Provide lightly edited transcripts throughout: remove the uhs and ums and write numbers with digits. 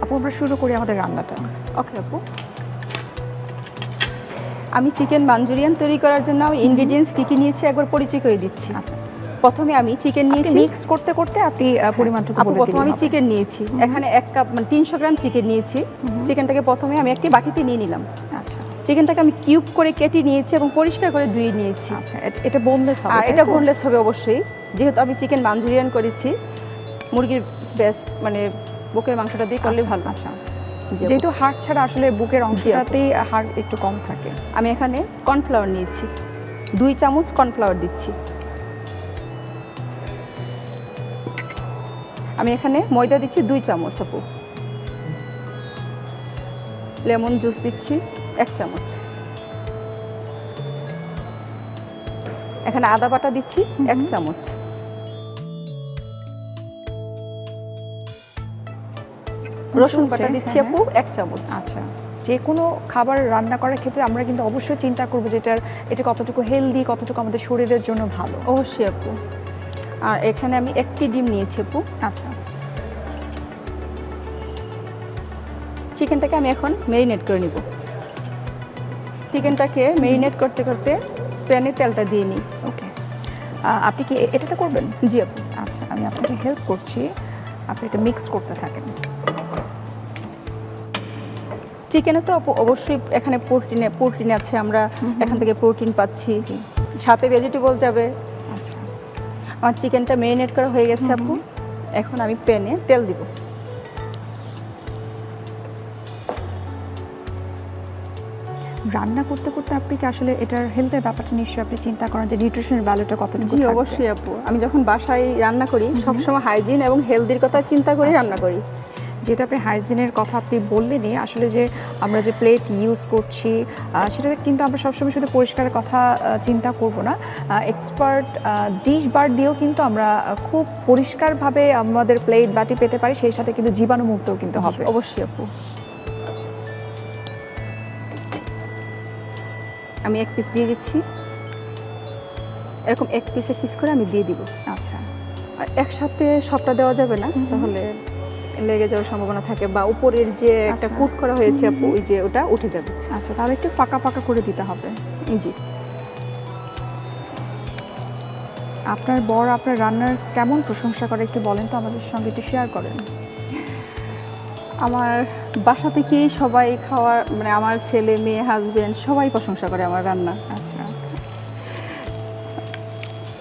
আপু আমরা শুরু করি আমাদের রান্নাটা। ওকে আপু, আমি চিকেন মাঞ্চুরিয়ান তৈরি করার জন্য ইনগ্রেডিয়েন্টস কী কী নিয়েছি একবার পরিচয় করে দিচ্ছি। আচ্ছা, প্রথমে আমি চিকেন নিয়েছি। মিক্স করতে করতে আপনি পরিমাণটুকু আপু বলে প্রথমে দিলেন আমি হবে। চিকেন নিয়েছি, এখানে 1 কাপ মানে 300 গ্রাম চিকেন নিয়েছি। চিকেনটাকে প্রথমে আমি একটি বাটিতে নিয়ে নিলাম। আচ্ছা চিকেনটাকে আমি কিউব করে কেটে নিয়েছি এবং পরিষ্কার করে ধুয়ে নিয়েছি। আচ্ছা, এটা বোনলেস হবে? আর এটা বোনলেস হবে অবশ্যই, যেহেতু আমি চিকেন মাঞ্চুরিয়ান করেছি। মুরগির মানে বুকের মাংসটা দিয়ে করলে ভালো। আচ্ছা, যেহেতু হাড় ছাড়া আসলে বুকের অংশটাতেই হাড় একটু কম থাকে। আমি এখানে কর্নফ্লাওয়ার নিয়েছি, 2 চামচ কর্নফ্লাওয়ার দিচ্ছি। আমি এখানে ময়দা দিচ্ছি 2 চামচ আপু। লেমন জুস দিচ্ছি 1 চামচ। এখানে আদা বাটা দিচ্ছি 1 চামচ। রসুন বাটা দিচ্ছি আপু 1 চামচ। আচ্ছা, যে কোনো খাবার রান্না করার ক্ষেত্রে আমরা কিন্তু অবশ্যই চিন্তা করবো যে এটা কতটুকু হেলদি, কতটুকু আমাদের শরীরের জন্য ভালো। অবশ্যই আপু। আর এখানে আমি 1টি ডিম নিয়েছি আপু। আচ্ছা, চিকেনটাকে আমি এখন ম্যারিনেট করে নিব। চিকেনটাকে ম্যারিনেট করতে করতে প্যানে তেলটা দিয়ে নিই। ওকে, আপনি কি এটাতে করবেন? জি আপু। আচ্ছা, আমি আপনাকে হেল্প করছি, আপনি এটা মিক্স করতে থাকেন। চিকেনে তো অবশ্যই এখানে প্রোটিন আছে, আমরা এখান থেকে প্রোটিন পাচ্ছি, সাথে ভেজিটেবল যাবে। আচ্ছা, আমার চিকেনটা ম্যারিনেট করা হয়ে গেছে আপু। এখন আমি প্যানে তেল দিব। রান্না করতে করতে আপনি কি আসলে এটার হেলথের ব্যাপারটা নিশ্চয়ই আপনি চিন্তা করেন যে নিউট্রিশনের ভ্যালুটা কতটুকু জি থাকবে? অবশ্যই আপু, আমি যখন বাসায় রান্না করি সবসময় হাইজিন এবং হেলদির কথা চিন্তা করে রান্না করি। যেহেতু আপনি হাইজিনের কথা আপনি বললেনই, আসলে যে আমরা যে প্লেট ইউজ করছি সেটাতে কিন্তু আমরা সবসময় শুধু পরিষ্কারের কথা চিন্তা করব না, এক্সপার্ট ডিশ বার দিয়েও কিন্তু আমরা খুব পরিষ্কারভাবে আমাদের প্লেট বাটি পেতে পারি, সেই সাথে কিন্তু জীবাণুমুক্তও কিন্তু হবে। অবশ্যই আপু। আমি 1 পিস দিয়ে দিচ্ছি, এরকম 1 পিস করে আমি দিয়ে দিব। আচ্ছা, আর একসাথে সবটা দেওয়া যাবে না, তাহলে লেগে যাওয়ার সম্ভাবনা থাকে, বা উপরের যে একটা কুট করা হয়েছে আপু ওই যে ওটা উঠে যাবে। আচ্ছা, তাহলে একটু ফাঁকা ফাঁকা করে দিতে হবে। জি। আপনার বর আপনার রান্নার কেমন প্রশংসা করে একটু বলেন তো, আমাদের সঙ্গে একটু শেয়ার করেন। আমার বাসা থেকেই সবাই খাওয়ার মানে আমার ছেলে মেয়ে হাজবেন্ড সবাই প্রশংসা করে আমার রান্না। আচ্ছা,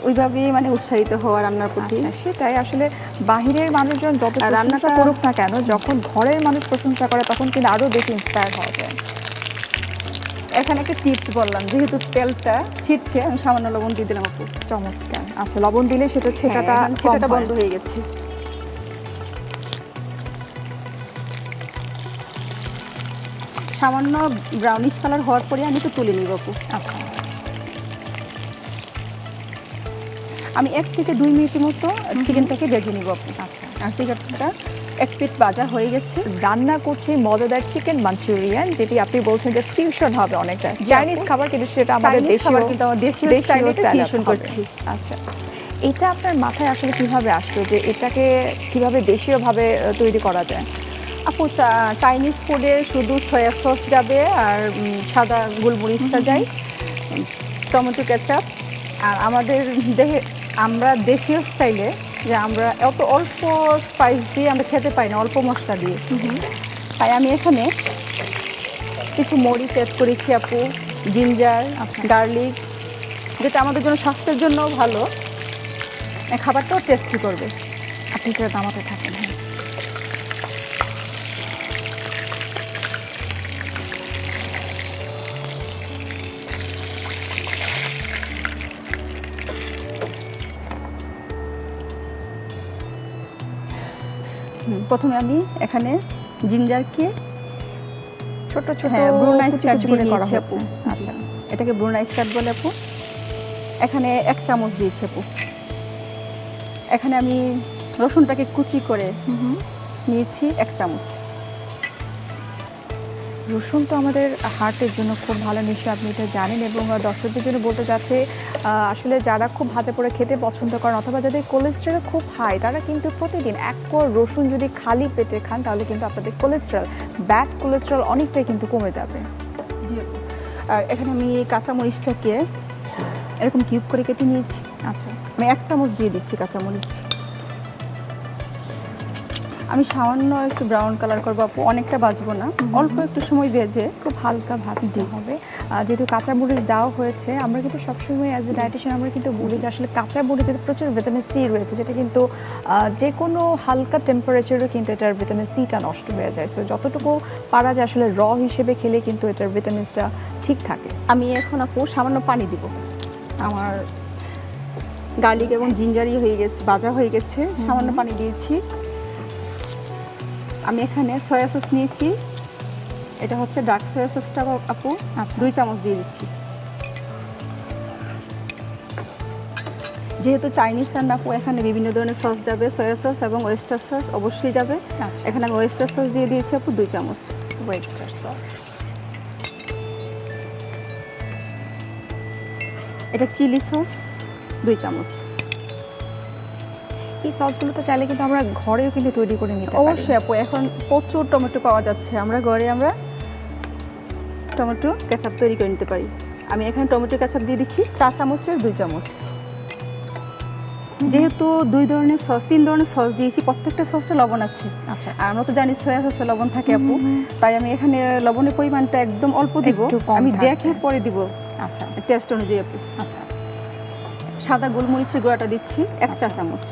ওইভাবেই মানে উৎসাহিত হওয়া রান্নার প্রতি। সেটাই আসলে বাহিরের মানুষজন যত রান্নাটা করুক না কেন, যখন ঘরের মানুষ প্রশংসা করে তখন কিন্তু আরও বেশি ইন্সপায়ার হওয়া যায়। এখানে একটা টিপস বললাম, যেহেতু তেলটা ছিটছে আমি সামান্য লবণ দিয়ে দিলাম আপু। চমৎকার। আচ্ছা, লবণ দিলে সেটা ছেটাটা বন্ধ হয়ে গেছে। সামান্য ব্রাউনিশ কালার হওয়ার পরে আমি একটু তুলে নিব আপু। আচ্ছা, আমি 1 থেকে 2 মিনিটের মতো চিকেনটাকে ভেজে নিব আপু। আচ্ছা, আর চিকেনটা 1 পিঠ ভাজা হয়ে গেছে। রান্না করছি মজাদার চিকেন মাঞ্চুরিয়ান, যেটি আপনি বলছেন যে ফিউশন হবে অনেকটা চাইনিজ খাবার, কিন্তু সেটা আমাদের দেশীয় স্টাইলে ফিউশন করছি। আচ্ছা, এটা আপনার মাথায় আসলে কিভাবে আসলো যে এটাকে কিভাবে দেশীয়ভাবে তৈরি করা যায়? আপু চাইনিজ ফুডে শুধু সয়া সস যাবে আর সাদা গোলমরিচটা যায়, টমেটো কেচাপ, আর আমাদের আমরা দেশীয় স্টাইলে যে আমরা অত অল্প স্পাইস দিয়ে আমরা খেতে পাই না, অল্প মশলা দিয়ে। তাই আমি এখানে কিছু মরিচ অ্যাড করেছি আপু, জিঞ্জার, গার্লিক, যেটা আমাদের জন্য স্বাস্থ্যের জন্য ভালো, খাবারটাও টেস্টি করবে। আপনি এটা নামাতে থাকেন। প্রথমে আমি এখানে জিঞ্জারকে ছোট ছোট ব্রুনাইজ কাট করে করা নিয়েছি আপু। আচ্ছা, এটাকে ব্রুনাইজ কাট বলে আপু। এখানে 1 চামচ দিয়েছি আপু। এখানে আমি রসুনটাকে কুচি করে নিয়েছি 1 চামচ। রসুন তো আমাদের হার্টের জন্য খুব ভালো, নিশ্চয়ই আপনি এটা জানেন। এবং দর্শকদের জন্য বলতে চাচ্ছি, আসলে যারা খুব ভাজা পোড়া খেতে পছন্দ করেন অথবা যাদের কোলেস্টেরল খুব হাই, তারা কিন্তু প্রতিদিন 1 কোয়া রসুন যদি খালি পেটে খান তাহলে কিন্তু আপনাদের কোলেস্টেরল, ব্যাড কোলেস্টেরল অনেকটাই কিন্তু কমে যাবে। জি। আর এখানে আমি কাঁচামরিচটাকে এরকম কিউব করে কেটে নিয়েছি। আচ্ছা, আমি 1 চামচ দিয়ে দিচ্ছি কাঁচামরিচ। আমি সামান্য একটু ব্রাউন কালার করবো আপু, অনেকটা ভাজবো না, অল্প একটু সময় ভেজে খুব হালকা ভাজতে হবে। যেহেতু কাঁচামরিচ দেওয়া হয়েছে, আমরা কিন্তু সবসময় অ্যাজ এ ডায়েটিশিয়ান আমরা কিন্তু বলি যে আসলে কাঁচামরিচে প্রচুর ভিটামিন সি রয়েছে, যেটা কিন্তু যে কোনো হালকা টেম্পারেচারও কিন্তু এটার ভিটামিন সিটা নষ্ট হয়ে যায়। সো যতটুকু পারা যায় আসলে র হিসেবে খেলে কিন্তু এটার ভিটামিনসটা ঠিক থাকে। আমি এখন আপু সামান্য পানি দিব। আমার গার্লিক এবং জিঞ্জারি হয়ে গেছে, ভাজা হয়ে গেছে, সামান্য পানি দিয়েছি। আমি এখানে সয়া সস নিয়েছি, এটা হচ্ছে ডার্ক সয়া সসটা আপু। আচ্ছা, 2 চামচ দিয়ে দিচ্ছি। যেহেতু চাইনিজ রান্না আপু, এখানে বিভিন্ন ধরনের সস যাবে, সয়া সস এবং ওয়েস্টার সস অবশ্যই যাবে। আচ্ছা, এখানে আমি ওয়েস্টার সস দিয়ে দিয়েছি আপু 2 চামচ। ওয়েস্টার সস, এটা চিলি সস 2 চামচ। এই সসগুলো তো চাইলে কিন্তু আমরা ঘরেও কিন্তু তৈরি করে নিতে পারি। অবশ্যই আপু, এখন প্রচুর টমেটো পাওয়া যাচ্ছে, আমরা ঘরে টমেটো কেচাপ তৈরি করে নিতে পারি। আমি এখানে টমেটো কেচাপ দিয়ে দিচ্ছি 4 চামচের 2 চামচ। যেহেতু 2 ধরনের সস, 3 ধরনের সস দিয়েছি, প্রত্যেকটা সসে লবণ আছে। আচ্ছা, আর আমরা তো জানি সয়া সসে লবণ থাকে আপু, তাই আমি এখানে লবণের পরিমাণটা একদম অল্প দিব, একটু কম আমি থাকবে। দেখে পরে দিব আচ্ছা, টেস্ট অনুযায়ী আপু। আচ্ছা, সাদা গোলমরিচের গুঁড়াটা দিচ্ছি 1 চা চামচ।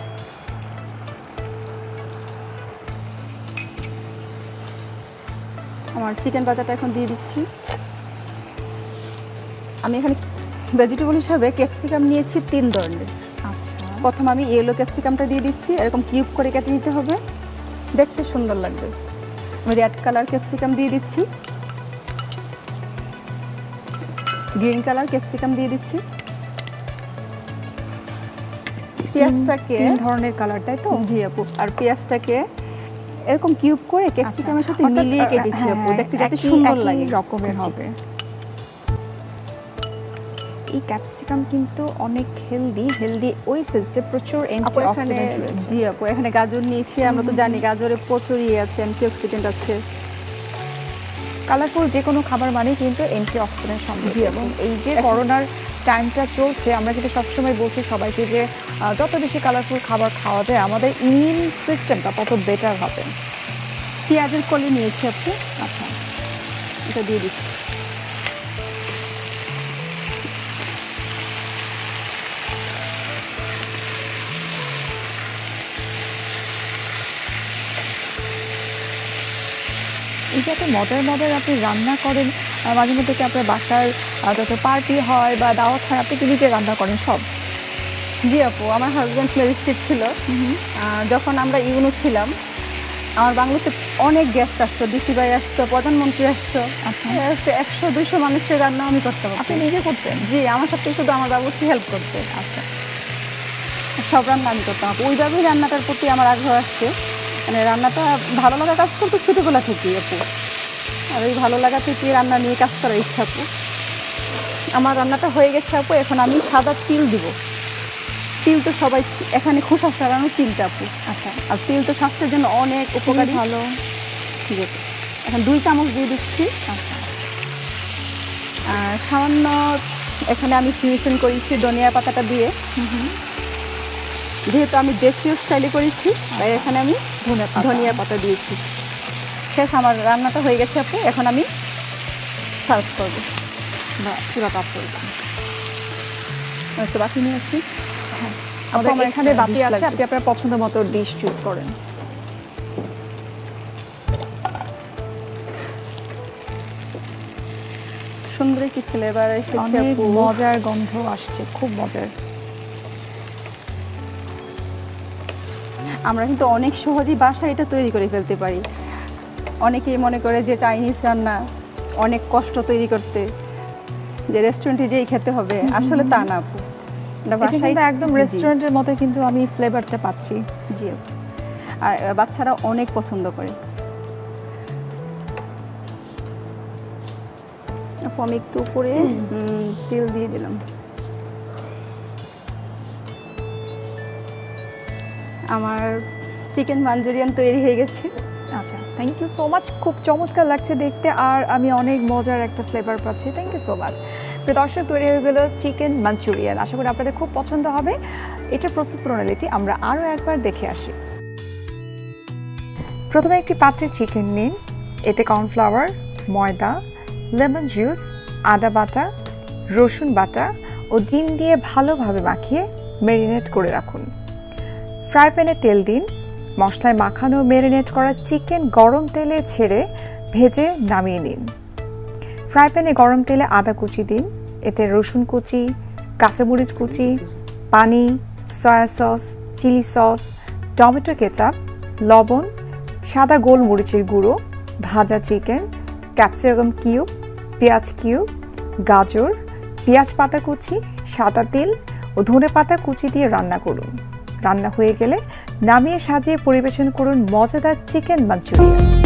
আমার চিকেন ভাজাটা এখন দিয়ে দিচ্ছি। আমি এখানে ভেজিটেবল হিসাবে ক্যাপসিকাম নিয়েছি 3 ধরনের। আচ্ছা, প্রথম আমি ইয়েলো ক্যাপসিকামটা দিয়ে দিচ্ছি, এরকম কিউব করে কেটে নিতে হবে, দেখতে সুন্দর লাগবে। আমি রেড কালার ক্যাপসিকাম দিয়ে দিচ্ছি, গ্রিন কালার ক্যাপসিকাম দিয়ে দিচ্ছি। পেঁয়াজটাকে 3 ধরনের কালার, তাই তো? জি আপু। আর পেঁয়াজটাকে এরকম কিউব করে ক্যাপসিকামের সাথে অর্থাৎ, মিলিয়ে কেটেছি আপু, হ্যাঁ, দেখতে যাতে একই সুন্দর লাগে রকমের হবে। এই ক্যাপসিকাম কিন্তু অনেক হেলদি ওই সেন্সে প্রচুর আপু এখানে অ্যান্টিঅক্সিডেন্ট রয়েছে। জি আপু, এখানে গাজর নিয়েছি, আমরা তো জানি গাজরে প্রচুর আছে, অ্যান্টিঅক্সিডেন্ট আছে। কালারফুল যে কোনো খাবার মানে কিন্তু অ্যান্টিঅক্সিডেন্ট সমৃদ্ধ। এবং এই যে করোনার টাইমটা চলছে, আমরা কিন্তু সবসময় বলছি সবাইকে যে যত বেশি কালারফুল খাবার খাওয়া যায় আমাদের ইমিউন সিস্টেমটা তত বেটার হবে। পেঁয়াজের কলি নিয়েছি আপু, আচ্ছা, এটা দিয়ে দিচ্ছি। এই যে এত মজার আপনি রান্না করেন, মাঝে মধ্যে কি আপনার বাসার যত পার্টি হয় বা দাওয়াত হয় আপনি কি নিজে রান্না করেন সব? জি আপু, আমার হাজব্যান্ড ম্যাজিস্ট্রেট ছিল, যখন আমরা ইউনো ছিলাম আমার বাংলাতে অনেক গেস্ট আসতো, ডিসি ভাই আসতো, প্রধানমন্ত্রী আসতো। আচ্ছা, 100-200 মানুষের রান্না আমি করতাম। আপনি নিজে করতেন? জি, আমার সাথে শুধু আমার বাবুর্চি হেল্প করতে। আচ্ছা, সব রান্না আমি করতাম আপু। ওইভাবেই রান্নাটার প্রতি আমার আগ্রহ আসছে, মানে রান্নাটা ভালো লাগা কাজ করতো ছোটোবেলা থেকেই আপু। আর ওই ভালো লাগা থেকে রান্না নিয়ে কাজ করার ইচ্ছা আপু। আমার রান্নাটা হয়ে গেছে আপু, এখন আমি সাদা তিল দিব। তিল তো সবাই এখানে খোসা ছাড়ানো তিলটা আপু। আচ্ছা, আর তিল তো স্বাস্থ্যের জন্য অনেক উপকারী, ভালো। ঠিক আছে, এখন 2 চামচ দিয়ে দিচ্ছি। আচ্ছা, আর সামান্য এখানে আমি ফিনিশিং করেছি ধনিয়া পাতাটা দিয়ে, যেহেতু আমি দেশীয় স্টাইলে করেছি তাই এখানে আমি ধনিয়া পাতা দিয়েছি। শেষ, আমার রান্নাটা হয়ে গেছে আপু, এখন আমি সার্ভ করবো বা পুরো কাপ করবো। একটু বাকি নিয়ে আসছি। হ্যাঁ, আপু, আমার এখানে বাতি dish আছে, লাগবে। আপনি আপনার পছন্দ মতো ডিশ চুজ করেন। সুন্দর একটি ফ্লেভার এসেছে অনেক আপু। মজার গন্ধ আসছে, খুব মজার। আমরা কিন্তু অনেক সহজেই বাসায় এটা তৈরি করে ফেলতে পারি। অনেকেই মনে করে যে চাইনিজ রান্না অনেক কষ্ট তৈরি করতে, যে রেস্টুরেন্টে যেই খেতে হবে, আসলে তা না আপু। এটা কিন্তু একদম রেস্টুরেন্টের মতো কিন্তু আমি ফ্লেভারটা পাচ্ছি। জি আপু, আর বাচ্চারা অনেক পছন্দ করে। আপু আমি একটু উপরে তেল দিয়ে দিলাম। আমার চিকেন মাঞ্চুরিয়ান তৈরি হয়ে গেছে। আচ্ছা, থ্যাংক ইউ সো মাচ, খুব চমৎকার লাগছে দেখতে আর আমি অনেক মজার একটা ফ্লেভার পাচ্ছি। Thank you so much. প্রিয় দর্শক, তৈরি হয়ে গেল চিকেন মাঞ্চুরিয়ান। আশা করি আপনাদের খুব পছন্দ হবে। এটার প্রস্তুত প্রণালীটি আমরা আরও একবার দেখে আসি। প্রথমে একটি পাত্রে চিকেন নিন, এতে কর্নফ্লাওয়ার, ময়দা, লেমন জুস, আদা বাটা, রসুন বাটা ও ডিম দিয়ে ভালোভাবে মাখিয়ে ম্যারিনেট করে রাখুন। ফ্রাই প্যানে তেল দিন, মশলায় মাখানো ম্যারিনেট করা চিকেন গরম তেলে ছেড়ে ভেজে নামিয়ে নিন। ফ্রাই প্যানে গরম তেলে আদা কুচি দিন, এতে রসুন কুচি, কাঁচামরিচ কুচি, পানি, soya sauce, chilli sauce, tomato ketchup, লবণ, সাদা গোলমরিচের গুঁড়ো, ভাজা চিকেন, ক্যাপসিকাম কিউব, পেঁয়াজ কিউব, গাজর, পেঁয়াজ পাতা কুচি, সাদা তেল ও ধনেপাতা কুচি দিয়ে রান্না করুন। রান্না হয়ে গেলে নামিয়ে সাজিয়ে পরিবেশন করুন মজাদার চিকেন মাঞ্চুরিয়ান।